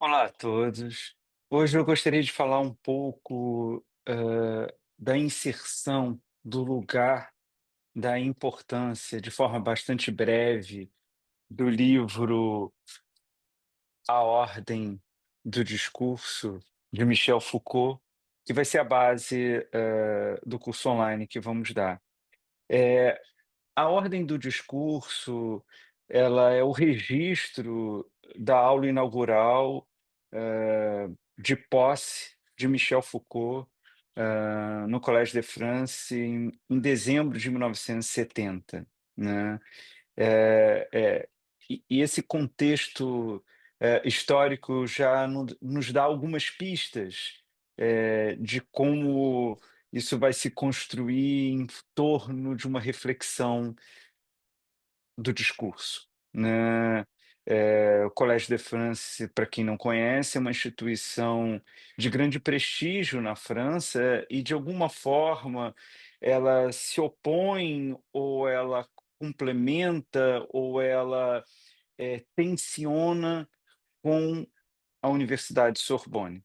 Olá a todos. Hoje eu gostaria de falar um pouco, da inserção, do lugar, da importância, de forma bastante breve, do livro A Ordem do Discurso, de Michel Foucault, que vai ser a base, do curso online que vamos dar. Eh A ordem do discurso, ela é o registro da aula inaugural, de posse de Michel Foucault, no Collège de France em dezembro de 1970, né. E esse contexto, histórico já nos dá algumas pistas, de como isso vai se construir em torno de uma reflexão do discurso, né. O Collège de France, para quem não conhece, é uma instituição de grande prestígio na França e, de alguma forma, ela se opõe ou ela complementa ou ela, tensiona com a Universidade Sorbonne.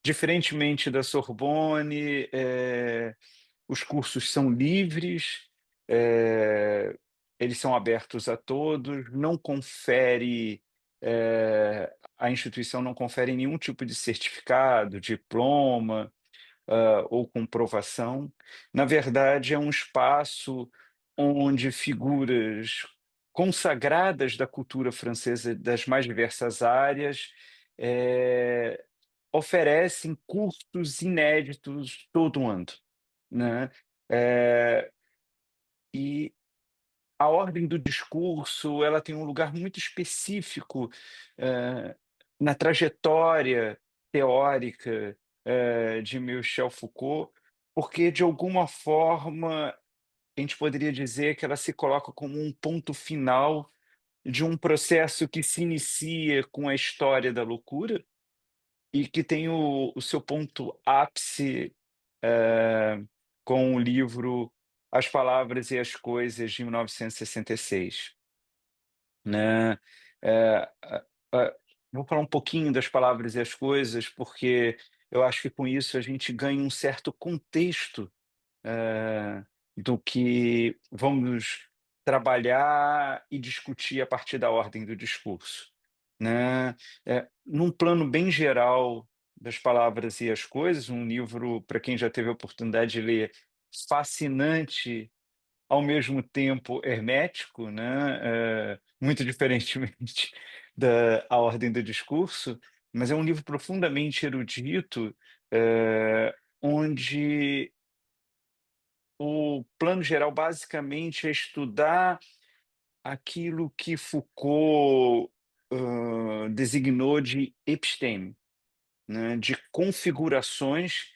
Diferentemente da Sorbonne, os cursos são livres, eh, eles são abertos a todos, não confere, a instituição não confere nenhum tipo de certificado, diploma, ou comprovação. Na verdade, é um espaço onde figuras consagradas da cultura francesa das mais diversas áreas, eh, oferecem cursos inéditos todo ano, né. Eh, e a ordem do discurso, ela tem um lugar muito específico, eh, na trajetória teórica, de Michel Foucault, porque de alguma forma a gente poderia dizer que ela se coloca como um ponto final de um processo que se inicia com a história da loucura e que tem o seu ponto ápice, eh, com o livro As Palavras e as Coisas, de 1966, né. Vou falar um pouquinho das Palavras e as Coisas, porque eu acho que com isso a gente ganha um certo contexto, eh, do que vamos trabalhar e discutir a partir da ordem do discurso, né. Num plano bem geral das Palavras e as Coisas, um livro, para quem já teve a oportunidade de ler, fascinante, ao mesmo tempo hermético, né, muito diferentemente da A Ordem do Discurso, mas é um livro profundamente erudito, onde o plano geral basicamente é estudar aquilo que Foucault, designou de episteme, né, de configurações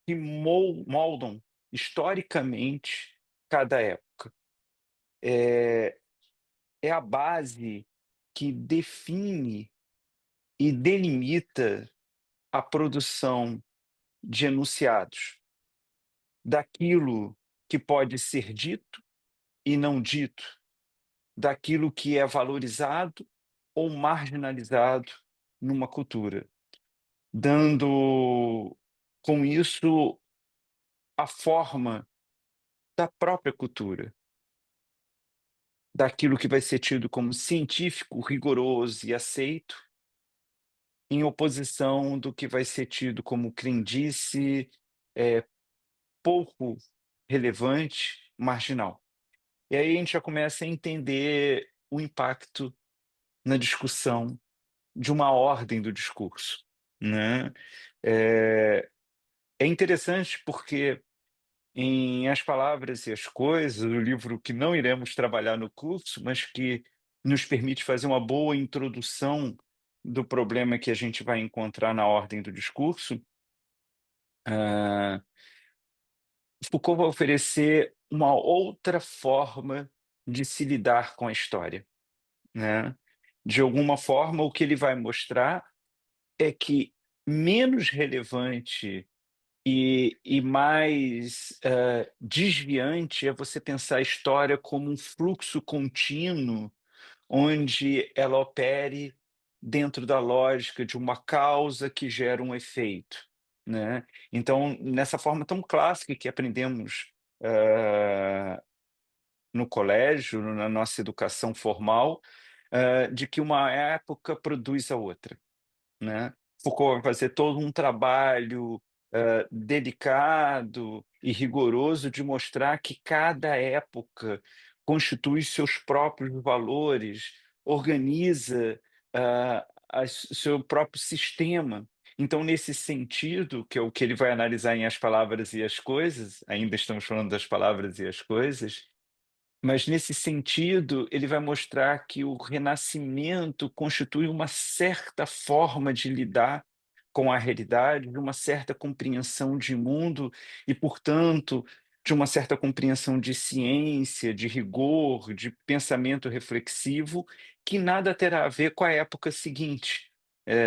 que moldam historicamente cada época. É a base que define e delimita a produção de enunciados, daquilo que pode ser dito e não dito, daquilo que é valorizado ou marginalizado numa cultura, dando com isso a forma da própria cultura, daquilo que vai ser tido como científico, rigoroso e aceito, em oposição do que vai ser tido como crendice, eh, pouco relevante, marginal. E aí a gente já começa a entender o impacto na discussão de uma ordem do discurso, né. Eh, é interessante porque em As Palavras e as Coisas, o livro que não iremos trabalhar no curso, mas que nos permite fazer uma boa introdução do problema que a gente vai encontrar na ordem do discurso, hã, Foucault vai oferecer uma outra forma de se lidar com a história, né. De alguma forma, o que ele vai mostrar é que menos relevante e mais, desviante é você pensar a história como um fluxo contínuo, onde ela opere dentro da lógica de uma causa que gera um efeito, né. Então, nessa forma tão clássica que aprendemos, hã, no colégio, na nossa educação formal, de que uma época produz a outra, né. Foucault vai fazer todo um trabalho, delicado e rigoroso de mostrar que cada época constitui seus próprios valores, organiza, seu próprio sistema. Então, nesse sentido, que é o que ele vai analisar em As Palavras e as Coisas, ainda estamos falando das palavras e as coisas, mas nesse sentido, ele vai mostrar que o renascimento constitui uma certa forma de lidar com a realidade, de uma certa compreensão de mundo e, portanto, de uma certa compreensão de ciência, de rigor, de pensamento reflexivo, que nada terá a ver com a época seguinte,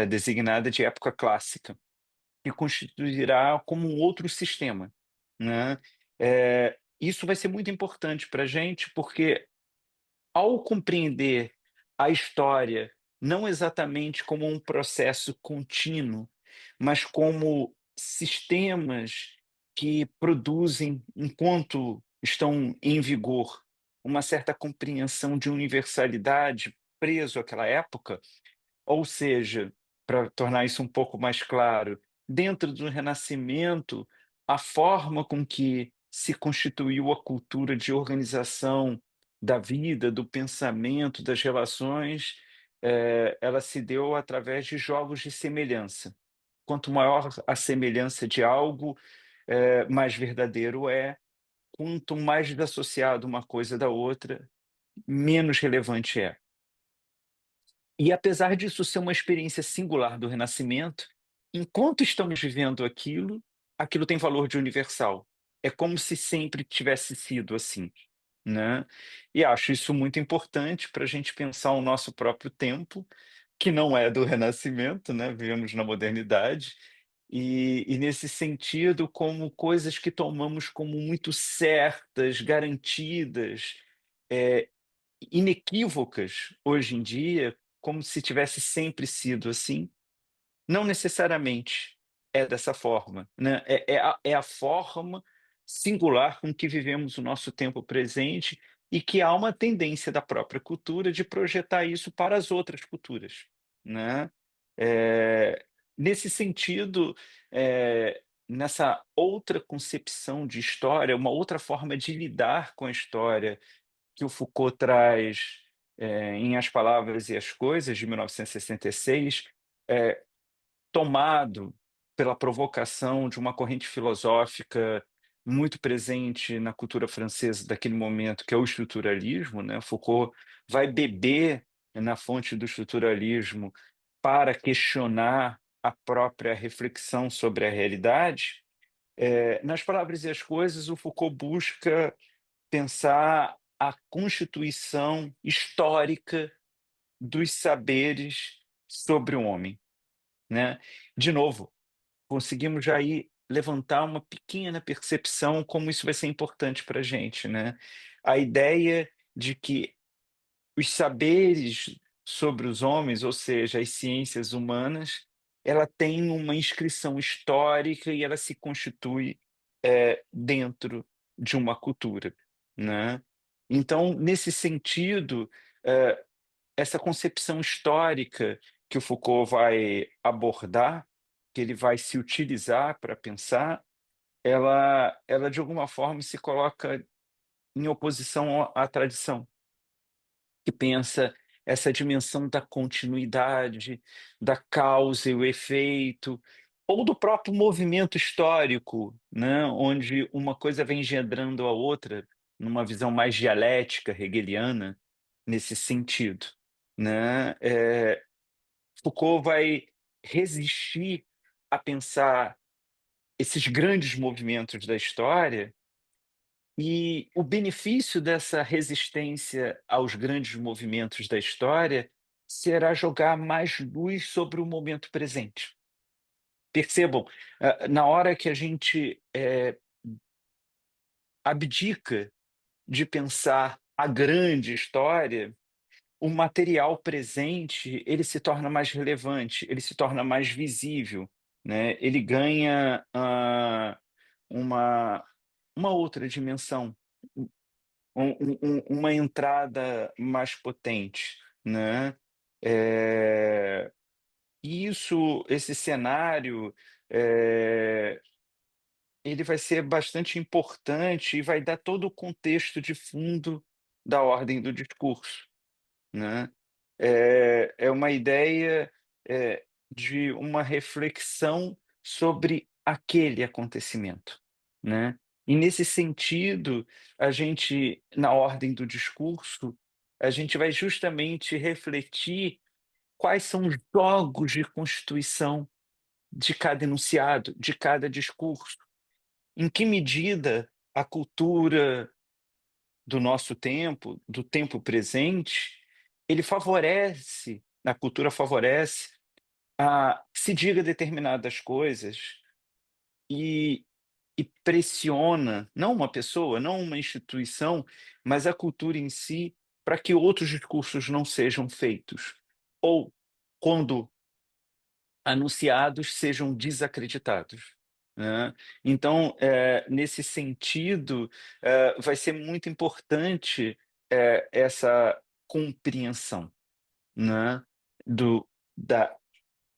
designada de época clássica, que constituirá como um outro sistema, né. Isso vai ser muito importante para a gente, porque ao compreender a história não exatamente como um processo contínuo, mas como sistemas que produzem, enquanto estão em vigor, uma certa compreensão de universalidade preso àquela época, ou seja, para tornar isso um pouco mais claro, dentro do Renascimento, a forma com que se constituiu a cultura de organização da vida, do pensamento, das relações, ela se deu através de jogos de semelhança. Quanto maior a semelhança de algo, mais verdadeiro é, quanto mais desassociado uma coisa da outra, menos relevante é. E apesar disso ser uma experiência singular do Renascimento, enquanto estamos vivendo aquilo, aquilo tem valor de universal. É como se sempre tivesse sido assim, né. E acho isso muito importante para a gente pensar o nosso próprio tempo, que não é do Renascimento, né, vivemos na modernidade, e nesse sentido, como coisas que tomamos como muito certas, garantidas, eh, inequívocas hoje em dia, como se tivesse sempre sido assim, não necessariamente é dessa forma, né, é a forma singular com que vivemos o nosso tempo presente e que há uma tendência da própria cultura de projetar isso para as outras culturas, né. Eh, Nesse sentido, nessa outra concepção de história, uma outra forma de lidar com a história que o Foucault traz, em As Palavras e as Coisas, de 1966, eh, tomado pela provocação de uma corrente filosófica muito presente na cultura francesa daquele momento, que é o estruturalismo, né. Foucault vai beber na fonte do estruturalismo para questionar a própria reflexão sobre a realidade. Nas Palavras e as Coisas, o Foucault busca pensar a constituição histórica dos saberes sobre o homem, né. De novo, conseguimos já aí levantar uma pequena percepção como isso vai ser importante para a gente, né. A ideia de que os saberes sobre os homens, ou seja, as ciências humanas, ela tem uma inscrição histórica e ela se constitui, dentro de uma cultura, né. Então, nesse sentido, eh, essa concepção histórica que o Foucault vai abordar, que ele vai se utilizar para pensar, ela de alguma forma se coloca em oposição à tradição, que pensa essa dimensão da continuidade, da causa e o efeito, ou do próprio movimento histórico, né, onde uma coisa vem engendrando a outra, numa visão mais dialética, hegeliana, nesse sentido, né. Foucault vai resistir a pensar esses grandes movimentos da história, e o benefício dessa resistência aos grandes movimentos da história será jogar mais luz sobre o momento presente. Percebam, na hora que a gente, abdica de pensar a grande história, o material presente, ele se torna mais relevante, ele se torna mais visível, né, ele ganha, uma uma outra dimensão, uma entrada mais potente, né. Eh, esse cenário, eh, ele vai ser bastante importante e vai dar todo o contexto de fundo da ordem do discurso, né. É uma ideia, de uma reflexão sobre aquele acontecimento, né. E nesse sentido, a gente, na ordem do discurso, a gente vai justamente refletir quais são os jogos de constituição de cada enunciado, de cada discurso. Em que medida a cultura do nosso tempo, do tempo presente, ele favorece a cultura favorece a que se diga determinadas coisas e pressiona, não uma pessoa, não uma instituição, mas a cultura em si, para que outros discursos não sejam feitos, ou quando anunciados sejam desacreditados, né. Então, nesse sentido, vai ser muito importante, essa compreensão, né, do da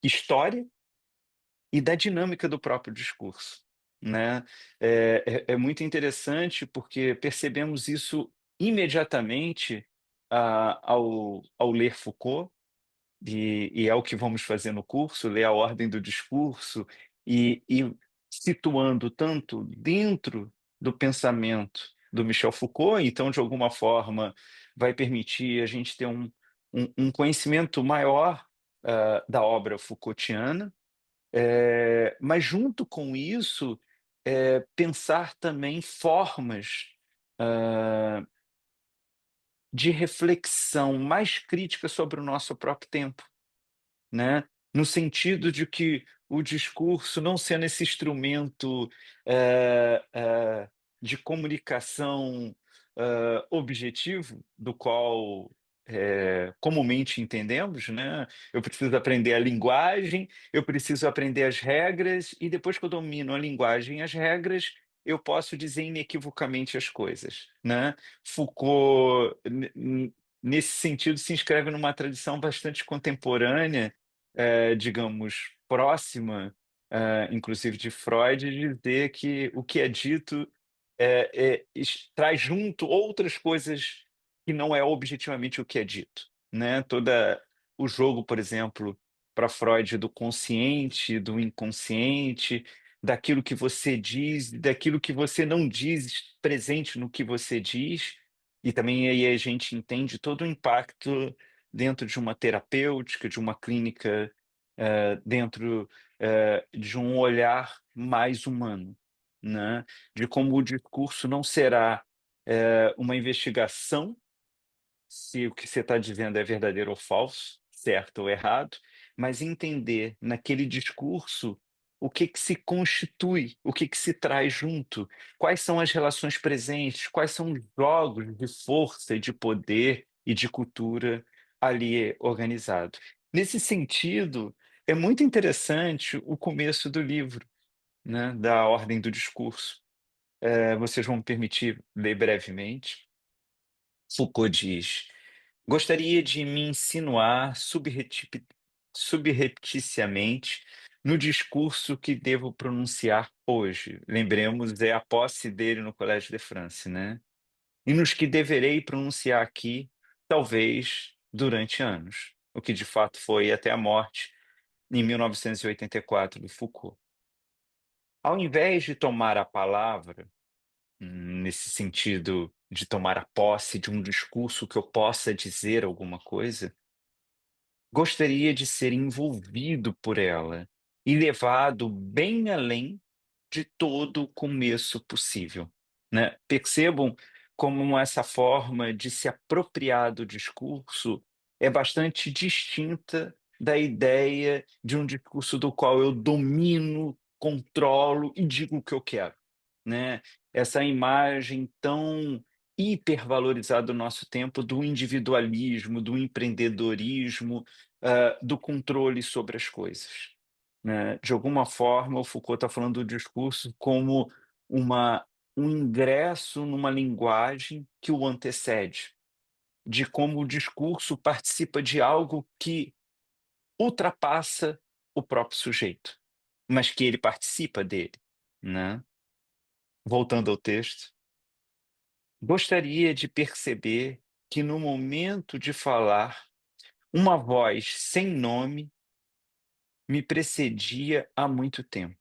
história e da dinâmica do próprio discurso, né. É muito interessante, porque percebemos isso imediatamente, ao ler Foucault, é o que vamos fazer no curso, ler a ordem do discurso e situando tanto dentro do pensamento do Michel Foucault, então, de alguma forma, vai permitir a gente ter um conhecimento maior, da obra Foucaultiana, mas junto com isso, pensar também formas, hã, de reflexão mais crítica sobre o nosso próprio tempo. Né, no sentido de que o discurso não sendo esse instrumento, de comunicação, objetivo, do qual, comumente entendemos, né. Eu preciso aprender a linguagem, eu preciso aprender as regras e depois que eu domino a linguagem e as regras, eu posso dizer inequivocamente as coisas, né. Foucault, nesse sentido, se inscreve numa tradição bastante contemporânea, digamos, próxima, inclusive de Freud, de dizer que o que é dito, traz junto outras coisas que não é objetivamente o que é dito, né. Toda o jogo, por exemplo, para Freud, do consciente, do inconsciente, daquilo que você diz, daquilo que você não diz presente no que você diz, e também aí a gente entende todo o impacto dentro de uma terapêutica, de uma clínica, dentro, de um olhar mais humano, né, de como o discurso não será, uma investigação se o que você está dizendo é verdadeiro ou falso, certo ou errado, mas entender naquele discurso o que que se constitui, o que que se traz junto, quais são as relações presentes, quais são os jogos de força e de poder e de cultura ali organizado. Nesse sentido, é muito interessante o começo do livro, né, da Ordem do Discurso. Vocês vão me permitir ler brevemente. Foucault diz: "Gostaria de me insinuar subrepticiamente no discurso que devo pronunciar hoje", lembremos, é a posse dele no Collège de France, né, "e nos que deverei pronunciar aqui, talvez durante anos", o que de fato foi até a morte, em 1984, do Foucault. Ao invés de tomar a palavra, nesse sentido de tomar a posse de um discurso que eu possa dizer alguma coisa, gostaria de ser envolvido por ela e levado bem além de todo o começo possível, né. Percebam como essa forma de se apropriar do discurso é bastante distinta da ideia de um discurso do qual eu domino, controlo e digo o que eu quero, né. Essa imagem tão hipervalorizado o nosso tempo do individualismo, do empreendedorismo, do controle sobre as coisas, né. De alguma forma, o Foucault está falando do discurso como uma um ingresso numa linguagem que o antecede, de como o discurso participa de algo que ultrapassa o próprio sujeito, mas que ele participa dele, né. Voltando ao texto, gostaria de perceber que no momento de falar, uma voz sem nome me precedia há muito tempo.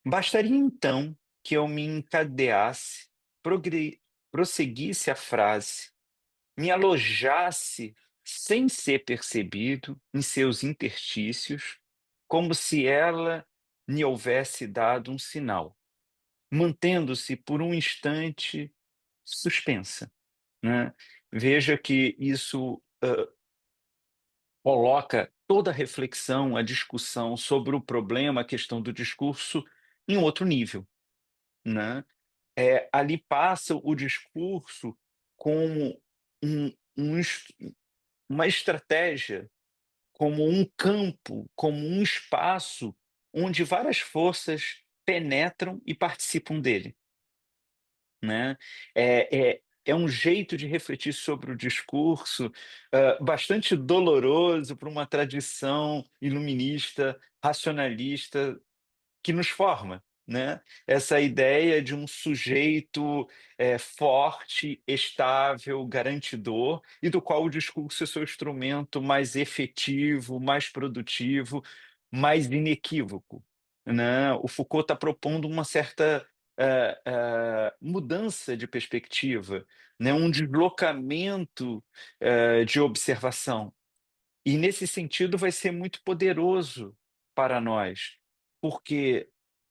Bastaria então que eu me encadeasse, progre prosseguisse a frase, me alojasse sem ser percebido em seus interstícios, como se ela me houvesse dado um sinal, mantendo-se por um instante suspensa, né. Veja que isso, coloca toda a reflexão, a discussão sobre o problema, a questão do discurso, em outro nível, né. Ali passa o discurso como um um ins uma estratégia, como um campo, como um espaço onde várias forças penetram e participam dele, né. É um jeito de refletir sobre o discurso, bastante doloroso para uma tradição iluminista, racionalista que nos forma, né. Essa ideia de um sujeito, forte, estável, garantidor, e do qual o discurso é seu instrumento mais efetivo, mais produtivo, mais inequívoco, né. O Foucault está propondo uma certa, mudança de perspectiva, né, um deslocamento, de observação. E nesse sentido vai ser muito poderoso para nós, porque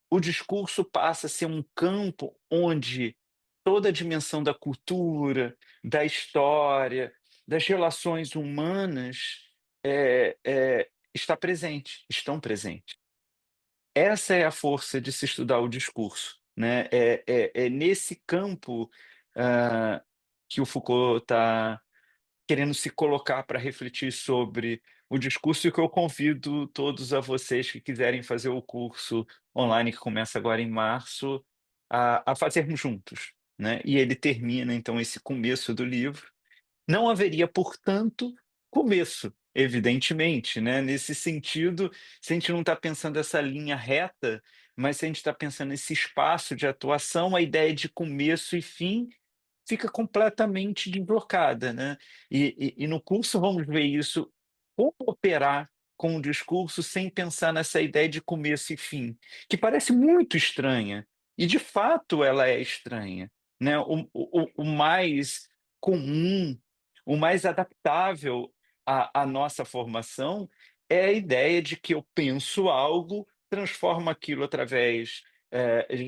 o discurso passa a ser um campo onde toda a dimensão da cultura, da história, das relações humanas, está presente, estão presentes. Essa é a força de se estudar o discurso, né, é nesse campo, hã, que o Foucault está querendo se colocar para refletir sobre o discurso e que eu convido todos a vocês que quiserem fazer o curso online que começa agora em março, a fazermos juntos, né. E ele termina então esse começo do livro. Não haveria, portanto, começo, evidentemente, né, nesse sentido, se a gente não está pensando essa linha reta, mas se a gente está pensando nesse espaço de atuação, a ideia de começo e fim fica completamente deslocada, né. E no curso vamos ver isso, como operar com o discurso sem pensar nessa ideia de começo e fim, que parece muito estranha, e de fato ela é estranha, né. O mais comum, o mais adaptável à nossa formação é a ideia de que eu penso algo, transformo aquilo através,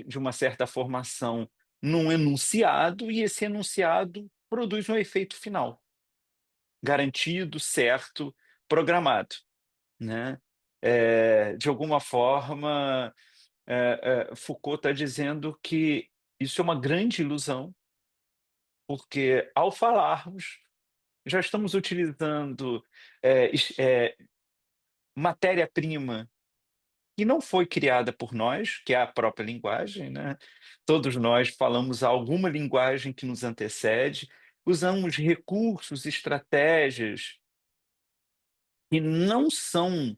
de uma certa formação num enunciado, e esse enunciado produz um efeito final, garantido, certo, programado, né. De alguma forma, Foucault está dizendo que isso é uma grande ilusão, porque ao falarmos, já estamos utilizando, matéria-prima que não foi criada por nós, que é a própria linguagem, né. Todos nós falamos alguma linguagem que nos antecede, usamos recursos, estratégias que não são,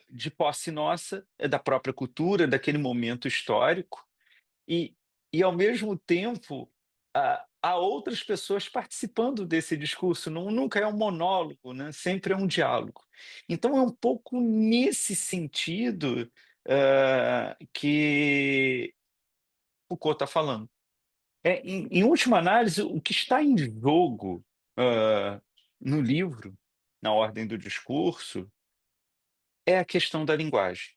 de posse nossa, é da própria cultura, daquele momento histórico, e ao mesmo tempo, há outras pessoas participando desse discurso, nunca é um monólogo, né, sempre é um diálogo. Então é um pouco nesse sentido, que Foucault está falando. Em última análise, o que está em jogo, no livro, Na Ordem do Discurso, é a questão da linguagem,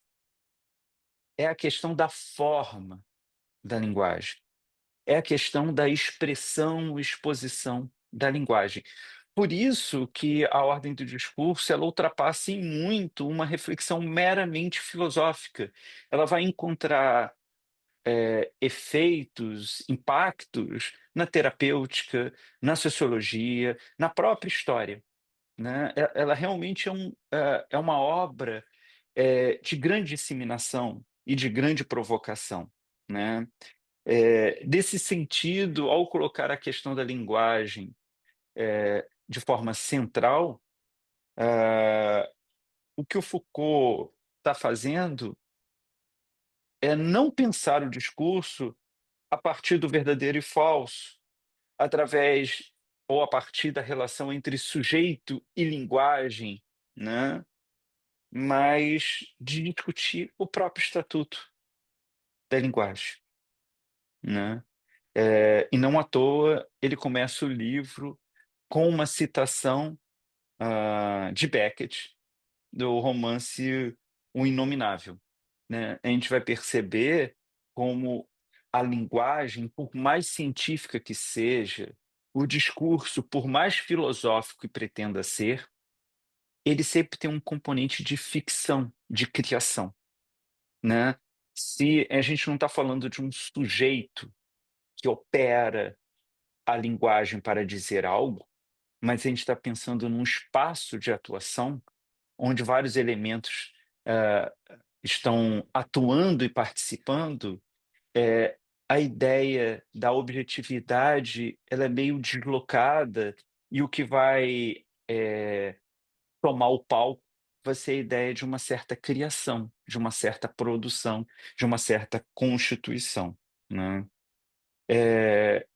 é a questão da forma da linguagem. É a questão da expressão, exposição da linguagem. Por isso que a ordem do discurso, ela ultrapassa em muito uma reflexão meramente filosófica. Ela vai encontrar efeitos, impactos na terapêutica, na sociologia, na própria história, né. Ela realmente é uma obra, de grande disseminação e de grande provocação, né. Nesse sentido, ao colocar a questão da linguagem, de forma central, ah, o que o Foucault está fazendo é não pensar o discurso a partir do verdadeiro e falso, através ou a partir da relação entre sujeito e linguagem, né, mas de discutir o próprio estatuto da linguagem, né. E não à toa ele começa o livro com uma citação, de Beckett, do romance O Inominável, né. A gente vai perceber como a linguagem, por mais científica que seja, o discurso, por mais filosófico que pretenda ser, ele sempre tem um componente de ficção, de criação, né. Se a gente não está falando de um sujeito que opera a linguagem para dizer algo, mas a gente está pensando num espaço de atuação onde vários elementos, hã, estão atuando e participando, a ideia da objetividade, ela é meio deslocada e o que vai, tomar o palco vai ser a ideia de uma certa criação, de uma certa produção, de uma certa constituição, né. Eh,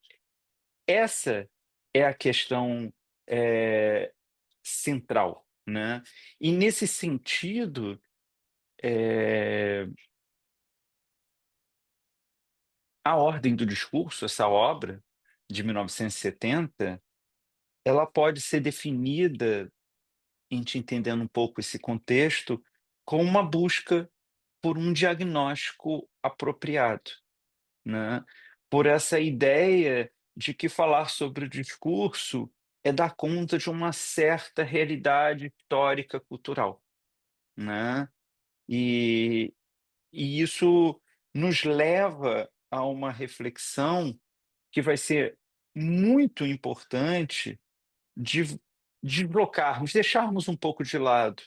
Essa é a questão, eh, central, né. E nesse sentido, eh, A Ordem do Discurso, essa obra de 1970, ela pode ser definida, a gente entendendo um pouco esse contexto, como uma busca por um diagnóstico apropriado, né. Por essa ideia de que falar sobre o discurso é dar conta de uma certa realidade histórica cultural, né. E e isso nos leva a uma reflexão que vai ser muito importante de desblocarmos, deixarmos um pouco de lado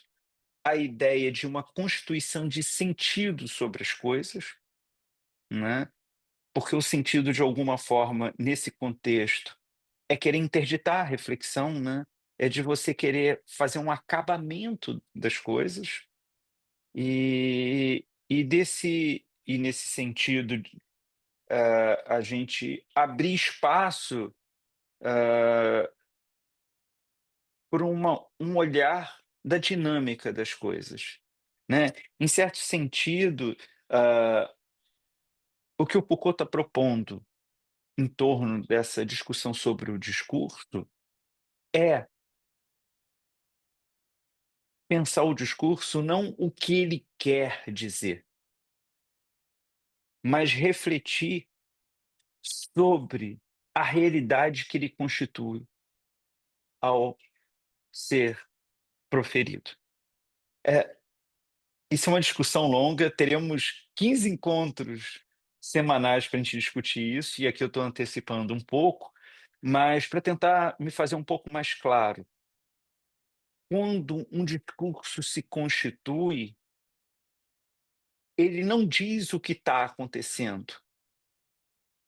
a ideia de uma constituição de sentido sobre as coisas, né, porque o sentido, de alguma forma, nesse contexto, é querer interditar a reflexão, né, é de você querer fazer um acabamento das coisas, e nesse sentido, a gente abrir espaço, hã, por um olhar da dinâmica das coisas, né. Em certo sentido, hã, o que o Foucault está propondo em torno dessa discussão sobre o discurso é pensar o discurso não o que ele quer dizer, mas refletir sobre a realidade que ele constitui ao ser proferido. É, isso é uma discussão longa, teremos 15 encontros semanais para a gente discutir isso, e aqui eu estou antecipando um pouco, mas para tentar me fazer um pouco mais claro, quando um discurso se constitui, ele não diz o que está acontecendo,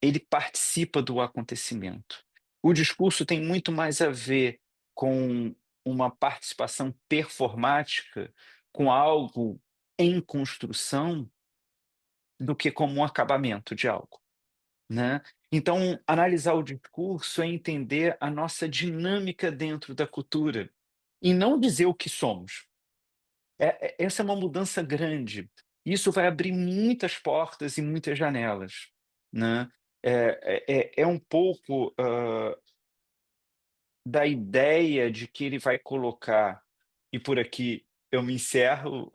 ele participa do acontecimento. O discurso tem muito mais a ver com uma participação performática, com algo em construção, do que como um acabamento de algo, né. Então, analisar o discurso é entender a nossa dinâmica dentro da cultura, e não dizer o que somos. Essa é uma mudança grande. Isso vai abrir muitas portas e muitas janelas, né. É um pouco, da ideia de que ele vai colocar, e por aqui eu me encerro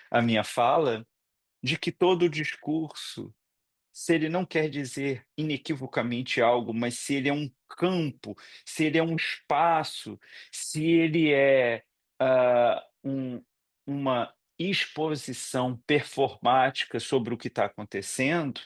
a minha fala, de que todo discurso, se ele não quer dizer inequivocamente algo, mas se ele é um campo, se ele é um espaço, se ele é, uma exposição performática sobre o que está acontecendo,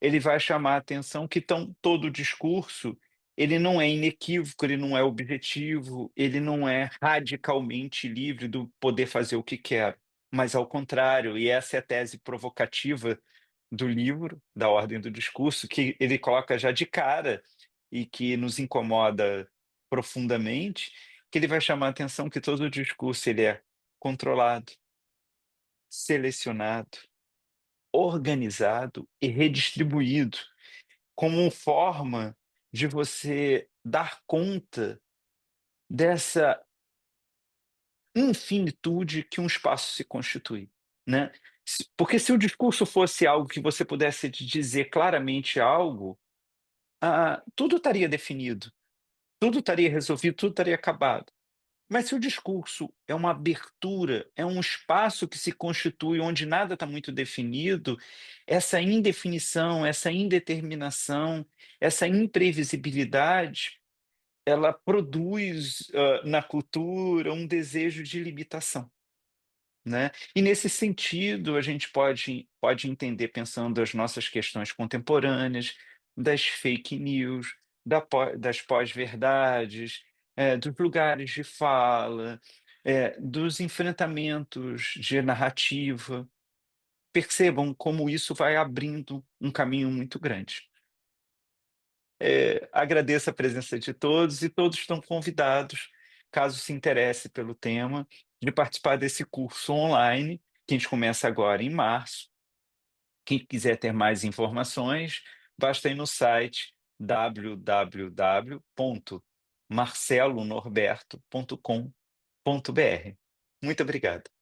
ele vai chamar a atenção que todo o discurso, ele não é inequívoco, ele não é objetivo, ele não é radicalmente livre do poder fazer o que quer, mas ao contrário, e essa é a tese provocativa do livro, da Ordem do Discurso, que ele coloca já de cara e que nos incomoda profundamente, que ele vai chamar a atenção que todo o discurso ele é controlado, selecionado, organizado e redistribuído, como forma de você dar conta dessa infinitude que um espaço se constitui, né. Porque se o discurso fosse algo que você pudesse dizer claramente algo, tudo estaria definido, tudo estaria resolvido, tudo estaria acabado. Mas se o discurso é uma abertura, é um espaço que se constitui onde nada está muito definido, essa indefinição, essa indeterminação, essa imprevisibilidade, ela produz, na cultura um desejo de limitação, né. E nesse sentido, a gente pode entender pensando as nossas questões contemporâneas, das fake news, das pós-verdades, dos lugares de fala, dos enfrentamentos de narrativa. Percebam como isso vai abrindo um caminho muito grande. Agradeço a presença de todos e todos estão convidados, caso se interesse pelo tema, de participar desse curso online, que a gente começa agora em março. Quem quiser ter mais informações, basta ir no site www.marcelonorberto.com.br. Muito obrigado.